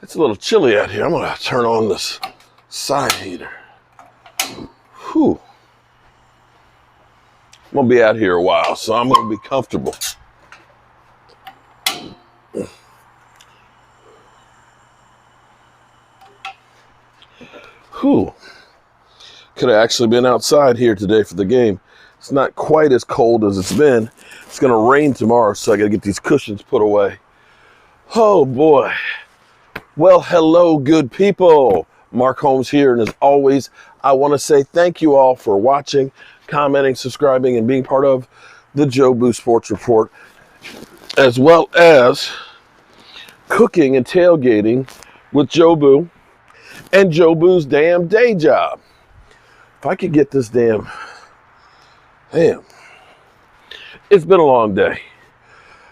It's a little chilly out here. I'm gonna turn on this side heater. Whew. I'm gonna be out here a while, so I'm gonna be comfortable. Whew. Could have actually been outside here today for the game. It's not quite as cold as it's been. It's gonna rain tomorrow, so I gotta get these cushions put away. Oh boy. Well, hello, good people. Mark Holmes here, and as always, I want to say thank you all for watching, commenting, subscribing, and being part of the Joe Boo Sports Report, as well as cooking and tailgating with Joe Boo and Joe Boo's damn day job. If I could get this damn, it's been a long day.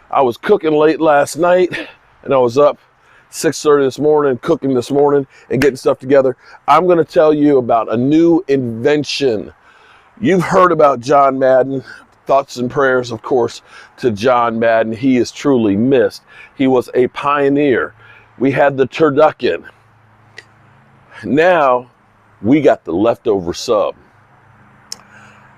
I was cooking late last night, and I was up 6:30 this morning, cooking this morning and getting stuff together. I'm going to tell you about a new invention. You've heard about John Madden. Thoughts and prayers, of course, to John Madden. He is truly missed. He was a pioneer. We had the turducken. Now we got the leftover sub.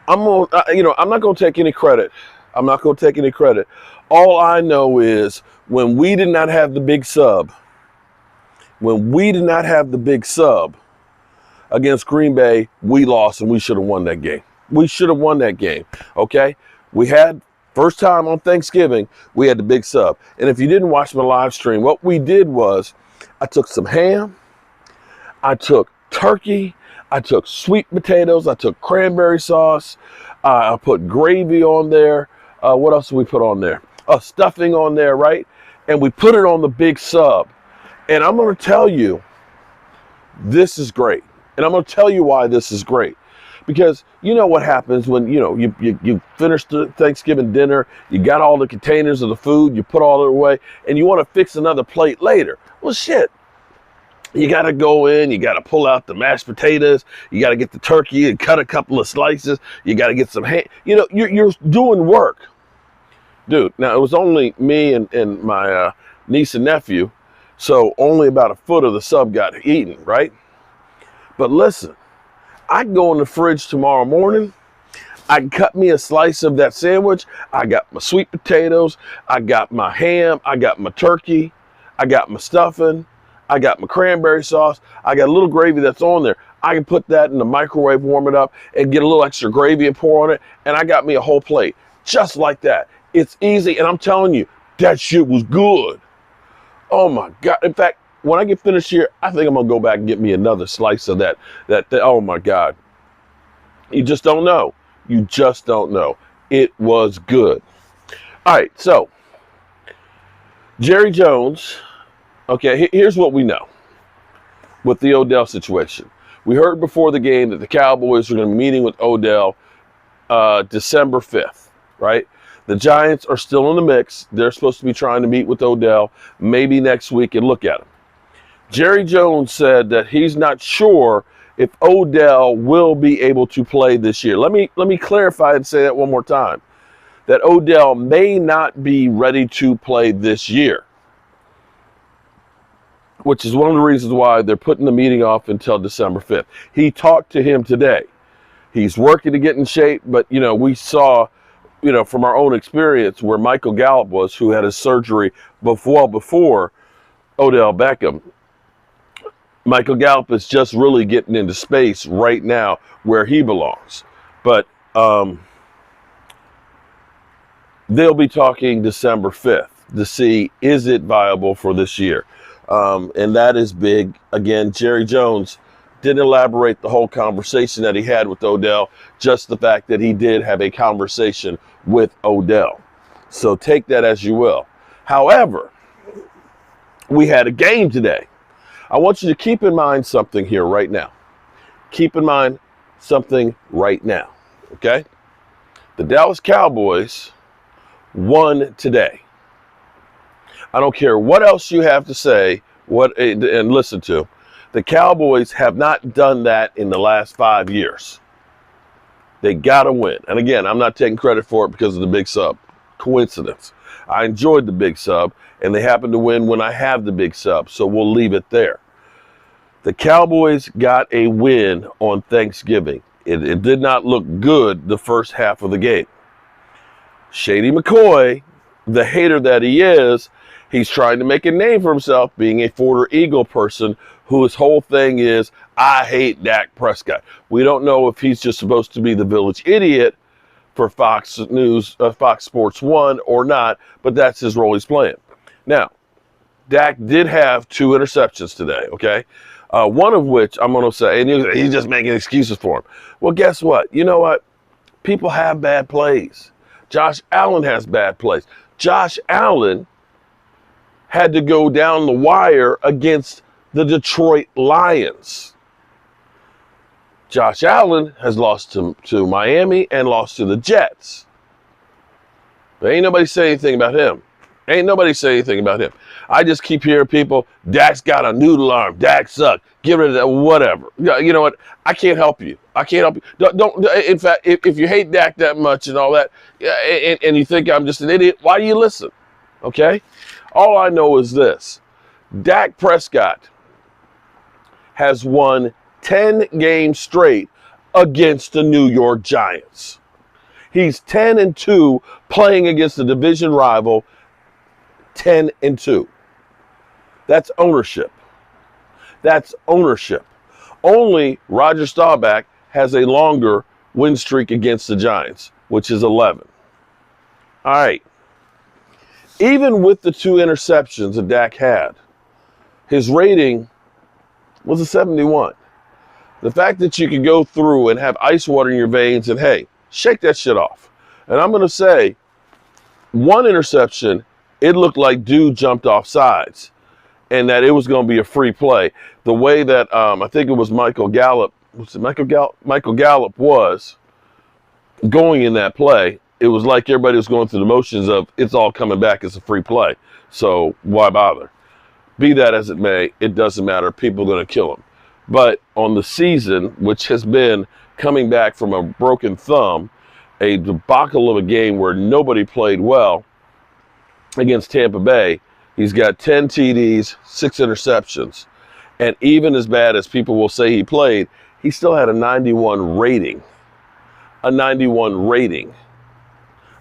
I'm not going to take any credit. I'm not going to take any credit. All I know is when we did not have the big sub, against Green Bay, we lost and we should have won that game. We should have won that game, okay? We had, first time on Thanksgiving, we had the big sub. And if you didn't watch my live stream, what we did was I took some ham, I took turkey, I took sweet potatoes, I took cranberry sauce, I put gravy on there. What else did we put on there? Stuffing on there, right? And we put it on the big sub. And I'm going to tell you, this is great. And I'm going to tell you why this is great. Because you know what happens when, you finish the Thanksgiving dinner, you got all the containers of the food, you put all it away, and you want to fix another plate later. Well, shit. You got to go in, you got to pull out the mashed potatoes, you got to get the turkey and cut a couple of slices, you got to get some ham. You're doing work. Dude, now it was only me and my niece and nephew, so only about a foot of the sub got eaten, right? But listen, I can go in the fridge tomorrow morning, I can cut me a slice of that sandwich, I got my sweet potatoes, I got my ham, I got my turkey, I got my stuffing, I got my cranberry sauce, I got a little gravy that's on there. I can put that in the microwave, warm it up, and get a little extra gravy and pour on it, and I got me a whole plate, just like that. It's easy, and I'm telling you, that shit was good. Oh my God. In fact, when I get finished here, I think I'm gonna go back and get me another slice of that. Oh my God. You just don't know. You just don't know. It was good. All right, so Jerry Jones, okay, here's what we know with the Odell situation. We heard before the game that the Cowboys were gonna be meeting with Odell December 5th, right? The Giants are still in the mix. They're supposed to be trying to meet with Odell maybe next week and look at him. Jerry Jones said that he's not sure if Odell will be able to play this year. Let me clarify and say that one more time. That Odell may not be ready to play this year, which is one of the reasons why they're putting the meeting off until December 5th. He talked to him today. He's working to get in shape, but, we saw, from our own experience where Michael Gallup was, who had his surgery before Odell Beckham. Michael Gallup is just really getting into space right now where he belongs. But they'll be talking December 5th to see, is it viable for this year? And that is big. Again, Jerry Jones didn't elaborate the whole conversation that he had with Odell, just the fact that he did have a conversation with Odell. So take that as you will. However, we had a game today. I want you to keep in mind something here right now. Keep in mind something right now, okay? The Dallas Cowboys won today. I don't care what else you have to say and listen to. The Cowboys have not done that in the last 5 years. They got to win. And again, I'm not taking credit for it because of the big sub. Coincidence. I enjoyed the big sub, and they happen to win when I have the big sub, so we'll leave it there. The Cowboys got a win on Thanksgiving. It did not look good the first half of the game. Shady McCoy, the hater that he is, he's trying to make a name for himself being a Forder Eagle person whose whole thing is, I hate Dak Prescott. We don't know if he's just supposed to be the village idiot for Fox News, Fox Sports 1 or not, but that's his role he's playing. Now, Dak did have 2 interceptions today, okay? One of which I'm going to say, and he's just making excuses for him. Well, guess what? You know what? People have bad plays. Josh Allen has bad plays. Josh Allen had to go down the wire against the Detroit Lions. Josh Allen has lost to Miami and lost to the Jets. But ain't nobody say anything about him. Ain't nobody say anything about him. I just keep hearing people, Dak's got a noodle arm. Dak sucked. Give it that, whatever. You know what? I can't help you. I can't help you. Don't. In fact, if you hate Dak that much and all that, and you think I'm just an idiot, why do you listen? Okay? All I know is this. Dak Prescott has won 10 games straight against the New York Giants. He's 10-2 playing against a division rival. 10-2. That's ownership. That's ownership. Only Roger Staubach has a longer win streak against the Giants, which is 11. All right. Even with the 2 interceptions that Dak had, his rating was a 71. The fact that you could go through and have ice water in your veins and, hey, shake that shit off. And I'm going to say, one interception, it looked like dude jumped off sides and that it was going to be a free play. The way that I think it was Michael Gallup was going in that play, it was like everybody was going through the motions of it's all coming back as a free play. So why bother? Be that as it may, it doesn't matter. People are going to kill him. But on the season, which has been coming back from a broken thumb, a debacle of a game where nobody played well against Tampa Bay, he's got 10 TDs, 6 interceptions. And even as bad as people will say he played, he still had a 91 rating. A 91 rating.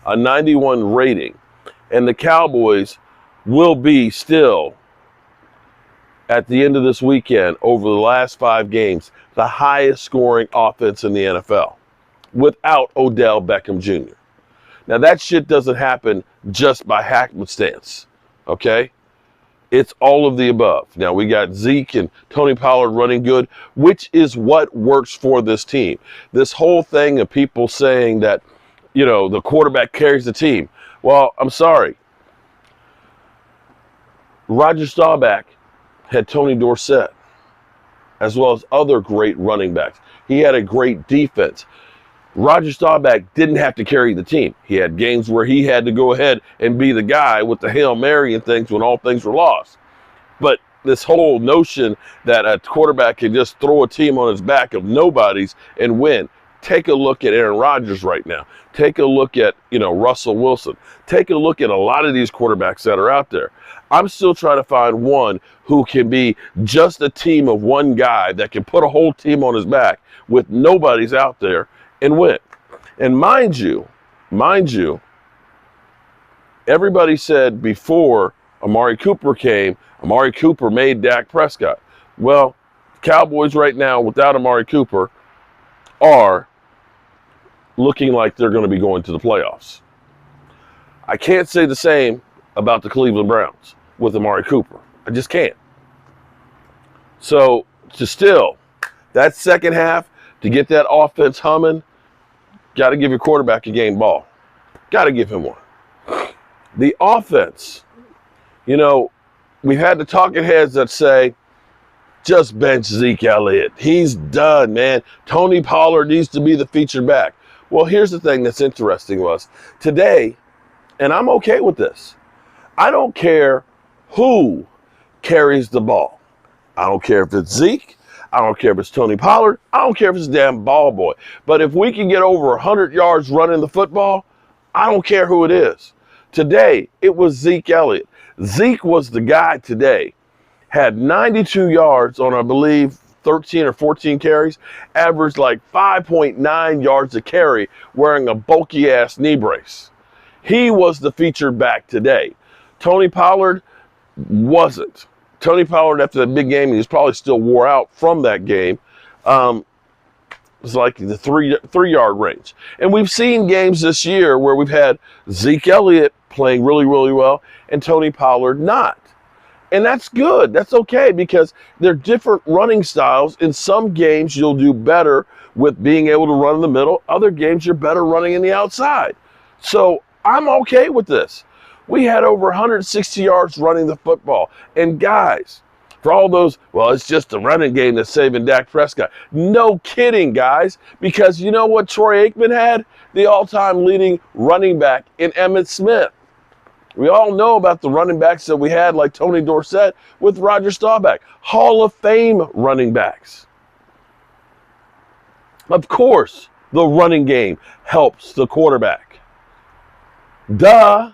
A 91 rating. And the Cowboys will be still, at the end of this weekend, over the last 5 games, the highest scoring offense in the NFL without Odell Beckham Jr. Now, that shit doesn't happen just by happenstance, okay? It's all of the above. Now, we got Zeke and Tony Pollard running good, which is what works for this team. This whole thing of people saying that, you know, the quarterback carries the team. Well, I'm sorry. Roger Staubach had Tony Dorsett, as well as other great running backs. He had a great defense. Roger Staubach didn't have to carry the team. He had games where he had to go ahead and be the guy with the Hail Mary and things when all things were lost. But this whole notion that a quarterback can just throw a team on his back of nobodies and win. Take a look at Aaron Rodgers right now. Take a look at, Russell Wilson. Take a look at a lot of these quarterbacks that are out there. I'm still trying to find one who can be just a team of one guy that can put a whole team on his back with nobody's out there and win. And mind you, everybody said before Amari Cooper came, Amari Cooper made Dak Prescott. Well, Cowboys right now without Amari Cooper are looking like they're going to be going to the playoffs. I can't say the same about the Cleveland Browns with Amari Cooper. I just can't. So, that second half, to get that offense humming, got to give your quarterback a game ball. Got to give him one. The offense, we've had the talking heads that say, just bench Zeke Elliott. He's done, man. Tony Pollard needs to be the featured back. Well, here's the thing that's interesting was today, and I'm okay with this. I don't care who carries the ball. I don't care if it's Zeke. I don't care if it's Tony Pollard. I don't care if it's a damn ball boy. But if we can get over 100 yards running the football, I don't care who it is. Today, it was Zeke Elliott. Zeke was the guy today. Had 92 yards on, I believe, 13 or 14 carries, averaged like 5.9 yards a carry wearing a bulky-ass knee brace. He was the featured back today. Tony Pollard wasn't. Tony Pollard, after that big game, he was probably still wore out from that game. It was like the three-yard range. And we've seen games this year where we've had Zeke Elliott playing really, really well and Tony Pollard not. And that's good. That's okay because they're different running styles. In some games, you'll do better with being able to run in the middle. Other games, you're better running in the outside. So I'm okay with this. We had over 160 yards running the football. And guys, for all those, well, it's just the running game that's saving Dak Prescott. No kidding, guys, because you know what Troy Aikman had? The all-time leading running back in Emmitt Smith. We all know about the running backs that we had, like Tony Dorsett with Roger Staubach. Hall of Fame running backs. Of course, the running game helps the quarterback. Duh.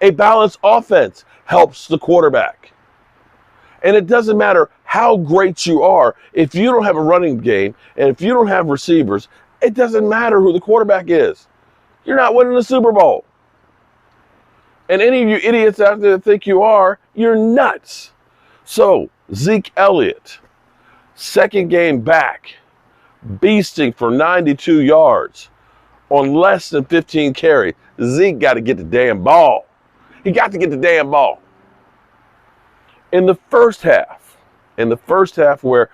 A balanced offense helps the quarterback. And it doesn't matter how great you are, if you don't have a running game and if you don't have receivers, it doesn't matter who the quarterback is. You're not winning the Super Bowl. And any of you idiots out there that think you are, you're nuts. So, Zeke Elliott, second game back, beasting for 92 yards on less than 15 carries. Zeke got to get the damn ball. He got to get the damn ball. In the first half where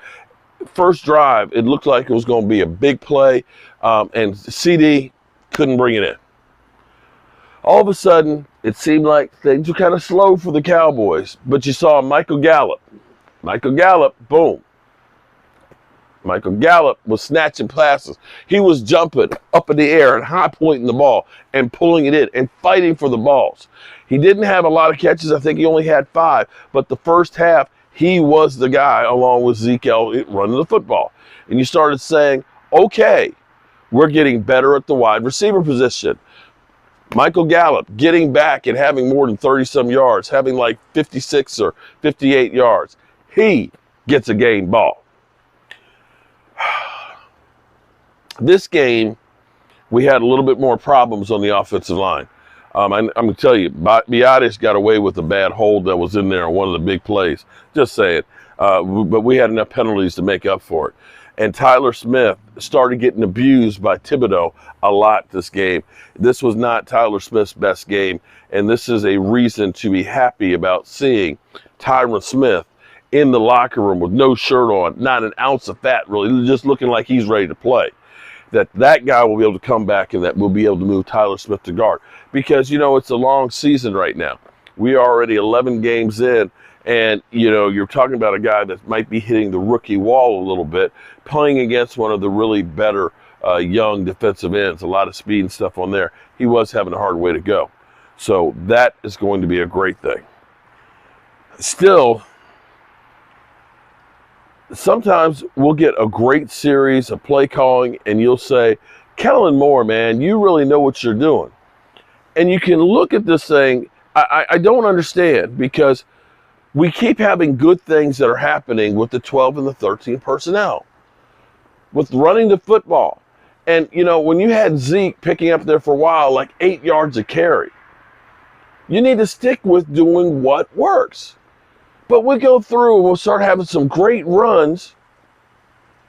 first drive, it looked like it was going to be a big play, and CD couldn't bring it in. All of a sudden, it seemed like things were kind of slow for the Cowboys, but you saw Michael Gallup. Boom. Michael Gallup was snatching passes. He was jumping up in the air and high pointing the ball and pulling it in and fighting for the balls. He didn't have a lot of catches. I think he only had 5. But the first half, he was the guy along with Zeke Elliott running the football. And you started saying, okay, we're getting better at the wide receiver position. Michael Gallup getting back and having more than 30-some yards, having like 56 or 58 yards. He gets a game ball. This game, we had a little bit more problems on the offensive line. I'm going to tell you, Biadasz got away with a bad hold that was in there on one of the big plays. Just saying. But we had enough penalties to make up for it. And Tyler Smith started getting abused by Thibodeau a lot this game. This was not Tyler Smith's best game, and this is a reason to be happy about seeing Tyron Smith in the locker room with no shirt on, not an ounce of fat, really, just looking like he's ready to play. That guy will be able to come back and that we'll be able to move Tyler Smith to guard. Because, you know, it's a long season right now. We are already 11 games in. And, you know, you're talking about a guy that might be hitting the rookie wall a little bit, playing against one of the really better young defensive ends, a lot of speed and stuff on there. He was having a hard way to go. So that is going to be a great thing. Still, sometimes we'll get a great series of play calling and you'll say, Kellen Moore, man, you really know what you're doing. And you can look at this thing, I don't understand, because we keep having good things that are happening with the 12 and the 13 personnel, with running the football. And, you know, when you had Zeke picking up there for a while, like 8 yards a carry, you need to stick with doing what works. But we go through and we'll start having some great runs,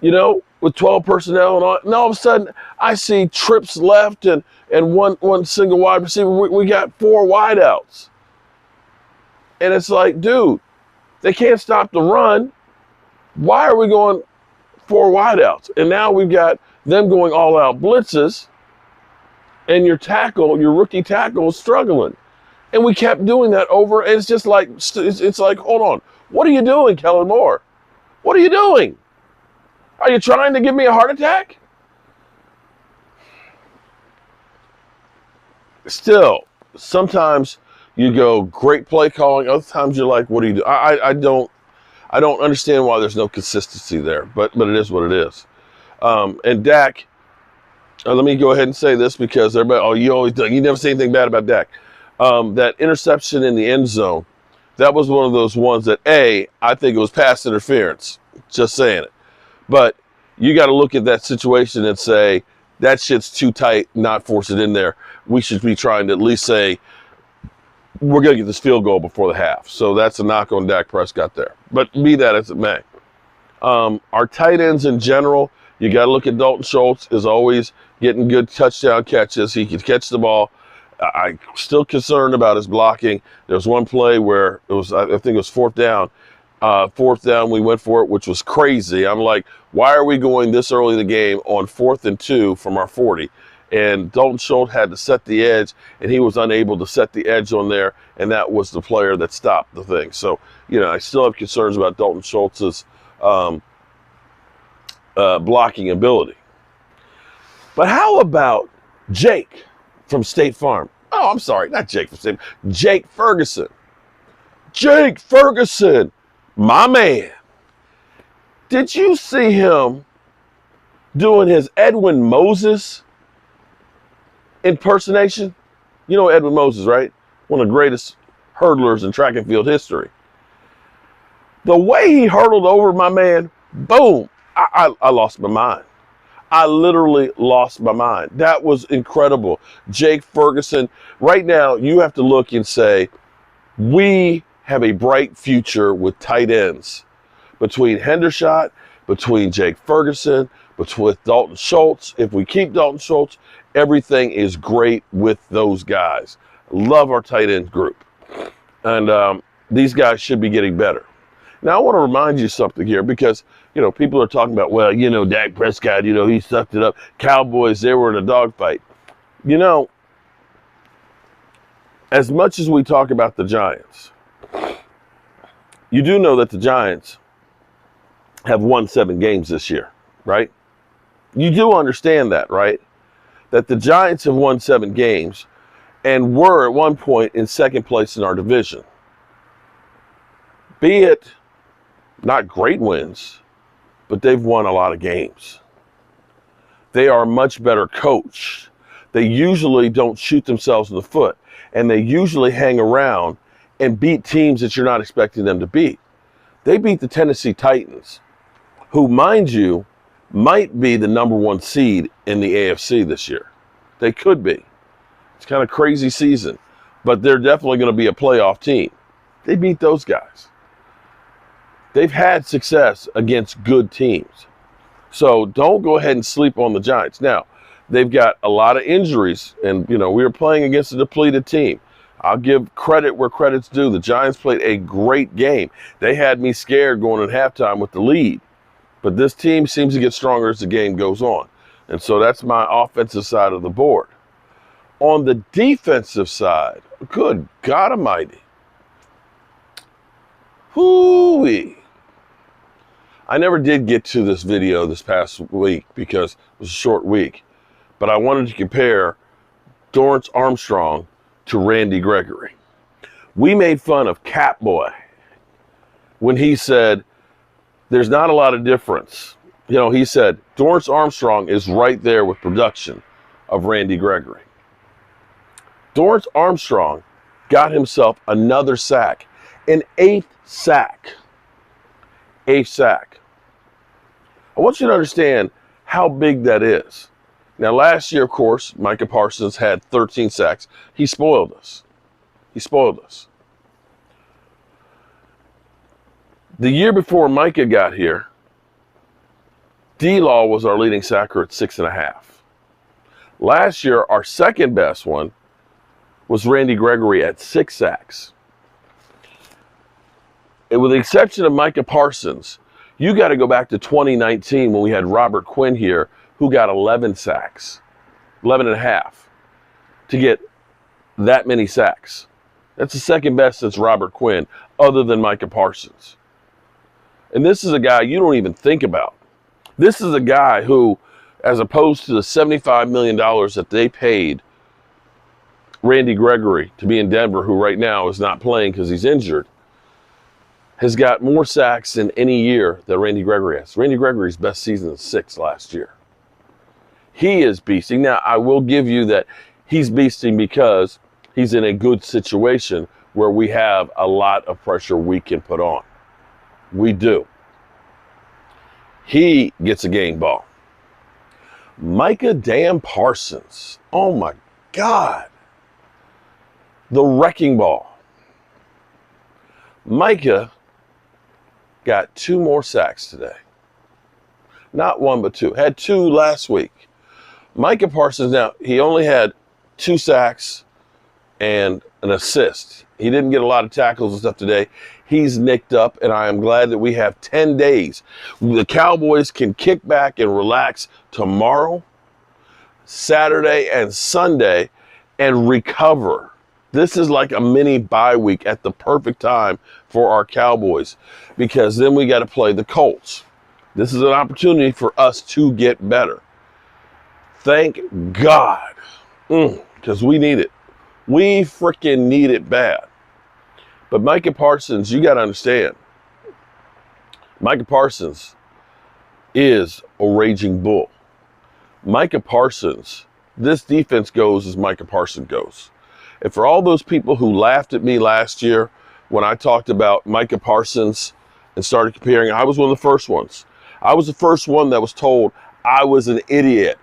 you know, with 12 personnel and all of a sudden I see trips left and one single wide receiver. We got 4 wideouts. And it's like, dude, they can't stop the run. Why are we going 4 wideouts? And now we've got them going all out blitzes and your rookie tackle is struggling. And we kept doing that over, and it's just like, it's like, hold on. What are you doing, Kellen Moore? What are you doing? Are you trying to give me a heart attack? Still, sometimes you go, great play calling. Other times you're like, what do you do? I I don't understand why there's no consistency there, but it is what it is. And Dak, let me go ahead and say this because everybody, you never say anything bad about Dak. That interception in the end zone, that was one of those ones that, I think it was pass interference. Just saying it. But you got to look at that situation and say, that shit's too tight, not force it in there. We should be trying to at least say, we're going to get this field goal before the half. So that's a knock on Dak Prescott there. But be that as it may. Our tight ends in general, you got to look at Dalton Schultz is always getting good touchdown catches. He can catch the ball. I'm still concerned about his blocking. There was one play where it was, I think it was fourth down. We went for it, which was crazy. I'm like, why are we going this early in the game on 4th and 2 from our 40? And Dalton Schultz had to set the edge, and he was unable to set the edge on there, and that was the player that stopped the thing. So, I still have concerns about Dalton Schultz's blocking ability. But how about Jake from State Farm? Oh, I'm sorry, not Jake from State Farm. Jake Ferguson. Jake Ferguson, my man. Did you see him doing his Edwin Moses impersonation? You know Edwin Moses, right? One of the greatest hurdlers in track and field history. The way he hurdled over my man, boom, I lost my mind. I literally lost my mind. That was incredible. Jake Ferguson, right now you have to look and say, we have a bright future with tight ends. Between Hendershot, between Jake Ferguson, with Dalton Schultz. If we keep Dalton Schultz, everything is great with those guys. Love our tight end group. And these guys should be getting better. Now, I want to remind you something here because, people are talking about, Dak Prescott, he sucked it up. Cowboys, they were in a dogfight. As much as we talk about the Giants, you do know that the Giants have won 7 games this year, right? You do understand that, right? That the Giants have won 7 games and were at one point in second place in our division. Be it not great wins, but they've won a lot of games. They are much better coached. They usually don't shoot themselves in the foot, and they usually hang around and beat teams that you're not expecting them to beat. They beat the Tennessee Titans, who, mind you, might be the number 1 seed in the AFC this year. They could be. It's kind of crazy season, but they're definitely going to be a playoff team. They beat those guys. They've had success against good teams. So don't go ahead and sleep on the Giants. Now, they've got a lot of injuries, and, we were playing against a depleted team. I'll give credit where credit's due. The Giants played a great game. They had me scared going at halftime with the lead. But this team seems to get stronger as the game goes on. And so that's my offensive side of the board. On the defensive side, good God Almighty. Hoo-wee. I never did get to this video this past week because it was a short week. But I wanted to compare Dorrance Armstrong to Randy Gregory. We made fun of Catboy when he said, there's not a lot of difference. He said, Dorrance Armstrong is right there with production of Randy Gregory. Dorrance Armstrong got himself another sack, an 8th sack. 8th sack. I want you to understand how big that is. Now, last year, of course, Micah Parsons had 13 sacks. He spoiled us. The year before Micah got here, D-Law was our leading sacker at 6.5. Last year, our second best one was Randy Gregory at 6 sacks. And with the exception of Micah Parsons, you got to go back to 2019 when we had Robert Quinn here, who got 11 sacks, 11.5, to get that many sacks. That's the second best since Robert Quinn, other than Micah Parsons. And this is a guy you don't even think about. This is a guy who, as opposed to the $75 million that they paid Randy Gregory to be in Denver, who right now is not playing because he's injured, has got more sacks in any year than Randy Gregory has. Randy Gregory's best season is 6 last year. He is beasting. Now, I will give you that he's beasting because he's in a good situation where we have a lot of pressure we can put on. We do. He gets a game ball. Micah damn Parsons. Oh my God. The wrecking ball. Micah got 2 more sacks today. Not 1, but 2. Had 2 last week. Micah Parsons, now, he only had 2 sacks and an assist. He didn't get a lot of tackles and stuff today. He's nicked up, and I am glad that we have 10 days. The Cowboys can kick back and relax tomorrow, Saturday, and Sunday and recover. This is like a mini bye week at the perfect time for our Cowboys, because then we got to play the Colts. This is an opportunity for us to get better. Thank God, because we need it. We freaking need it bad. But Micah Parsons, you got to understand, Micah Parsons is a raging bull. Micah Parsons, this defense goes as Micah Parsons goes. And for all those people who laughed at me last year when I talked about Micah Parsons and started comparing, I was one of the first ones. I was the first one that was told I was an idiot.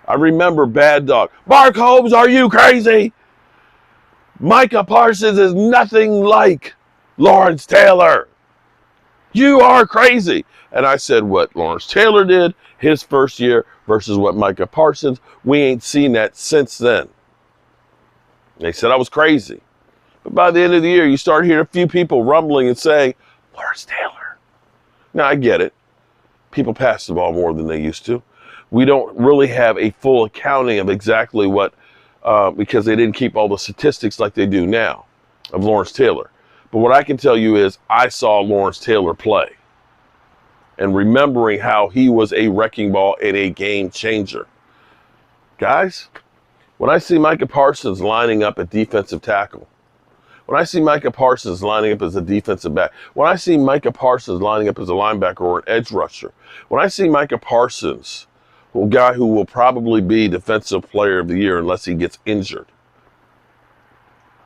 I remember Bad Dog. Mark Holmes, are you crazy? Micah Parsons is nothing like Lawrence Taylor. You are crazy. And I said what Lawrence Taylor did his first year versus what Micah Parsons, we ain't seen that since then. They said I was crazy. But by the end of the year, you start hearing a few people rumbling and saying, Lawrence Taylor. Now, I get it. People pass the ball more than they used to. We don't really have a full accounting of exactly what, because they didn't keep all the statistics like they do now of Lawrence Taylor. But what I can tell you is I saw Lawrence Taylor play. And remembering how he was a wrecking ball and a game changer. Guys, when I see Micah Parsons lining up at defensive tackle, when I see Micah Parsons lining up as a defensive back, when I see Micah Parsons lining up as a linebacker or an edge rusher, when I see Micah Parsons, a guy who will probably be Defensive Player of the Year unless he gets injured,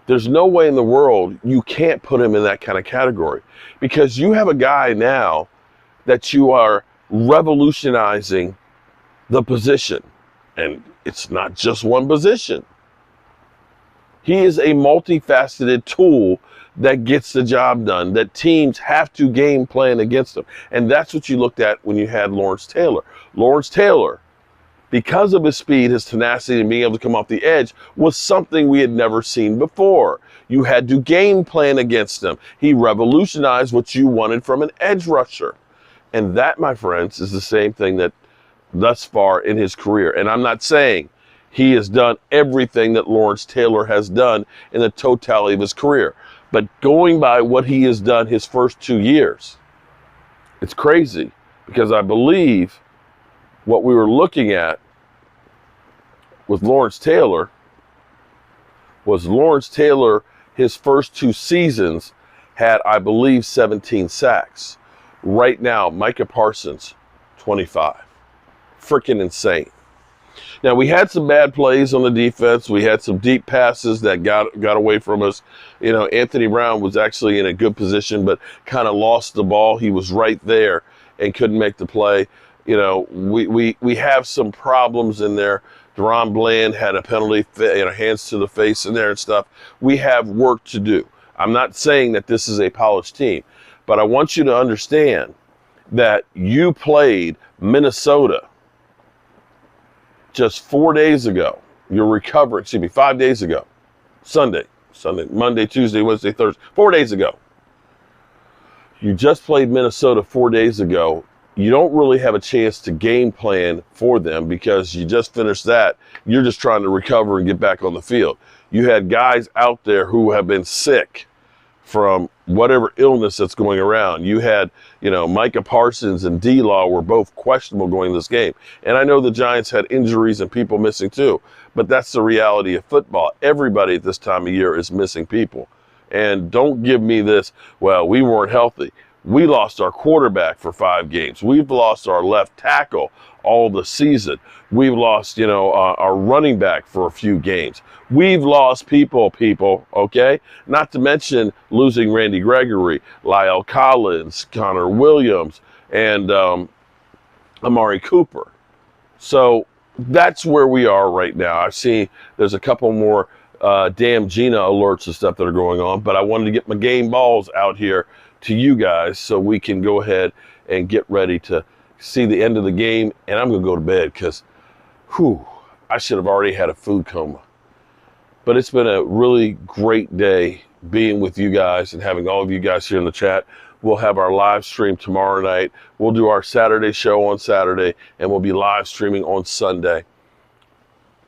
there's no way in the world you can't put him in that kind of category, because you have a guy now that you are revolutionizing the position. And it's not just one position. He is a multifaceted tool that gets the job done, that teams have to game plan against him. And that's what you looked at when you had Lawrence Taylor. Lawrence Taylor, because of his speed, his tenacity, and being able to come off the edge, was something we had never seen before. You had to game plan against him. He revolutionized what you wanted from an edge rusher. And that, my friends, is the same thing that thus far in his career. And I'm not saying he has done everything that Lawrence Taylor has done in the totality of his career. But going by what he has done his first 2 years, it's crazy, because I believe what we were looking at with Lawrence Taylor was his first 2 seasons had, I believe, 17 sacks. Right now, Micah Parsons, 25. Freaking insane. Now, we had some bad plays on the defense. We had some deep passes that got away from us. You know, Anthony Brown was actually in a good position, but kind of lost the ball. He was right there and couldn't make the play. You know, we have some problems in there. Deron Bland had a penalty, hands to the face in there and stuff. We have work to do. I'm not saying that this is a polished team, but I want you to understand that you played Minnesota just 4 days ago. You're recovering, 5 days ago. Sunday, Monday, Tuesday, Wednesday, Thursday, 4 days ago. You just played Minnesota 4 days ago. You don't really have a chance to game plan for them because you just finished that. You're just trying to recover and get back on the field. You had guys out there who have been sick from whatever illness that's going around. You had, Micah Parsons and D-Law were both questionable going this game. And I know the Giants had injuries and people missing too, but that's the reality of football. Everybody at this time of year is missing people. And don't give me this, well, we weren't healthy. We lost our quarterback for 5 games. We've lost our left tackle all the season. We've lost, our running back for a few games. We've lost people, okay? Not to mention losing Randy Gregory, Lyle Collins, Connor Williams, and Amari Cooper. So that's where we are right now. I've seen there's a couple more damn Gina alerts and stuff that are going on, but I wanted to get my game balls out here to you guys so we can go ahead and get ready to see the end of the game. And I'm going to go to bed because, I should have already had a food coma. But it's been a really great day being with you guys and having all of you guys here in the chat. We'll have our live stream tomorrow night. We'll do our Saturday show on Saturday, and we'll be live streaming on Sunday.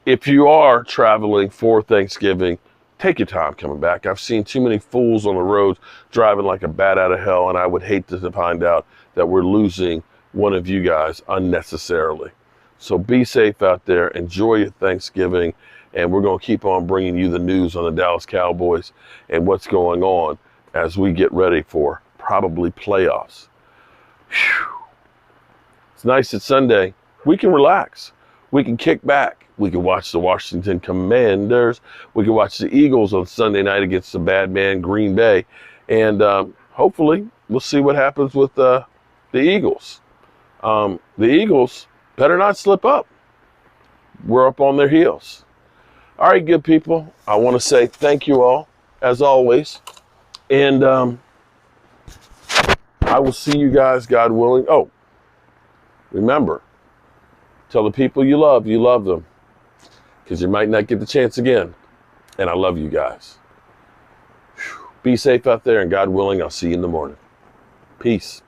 If you are traveling for Thanksgiving, take your time coming back. I've seen too many fools on the roads driving like a bat out of hell, and I would hate to find out that we're losing one of you guys unnecessarily. So be safe out there. Enjoy your Thanksgiving, and we're going to keep on bringing you the news on the Dallas Cowboys and what's going on as we get ready for probably playoffs. Whew. It's nice it's Sunday. We can relax. We can kick back. We can watch the Washington Commanders. We can watch the Eagles on Sunday night against the bad man Green Bay. And hopefully we'll see what happens with the Eagles. The Eagles better not slip up. We're up on their heels. All right, good people. I want to say thank you all, as always. And I will see you guys, God willing. Oh, remember, tell the people you love them. Because you might not get the chance again. And I love you guys. Be safe out there, and God willing, I'll see you in the morning. Peace.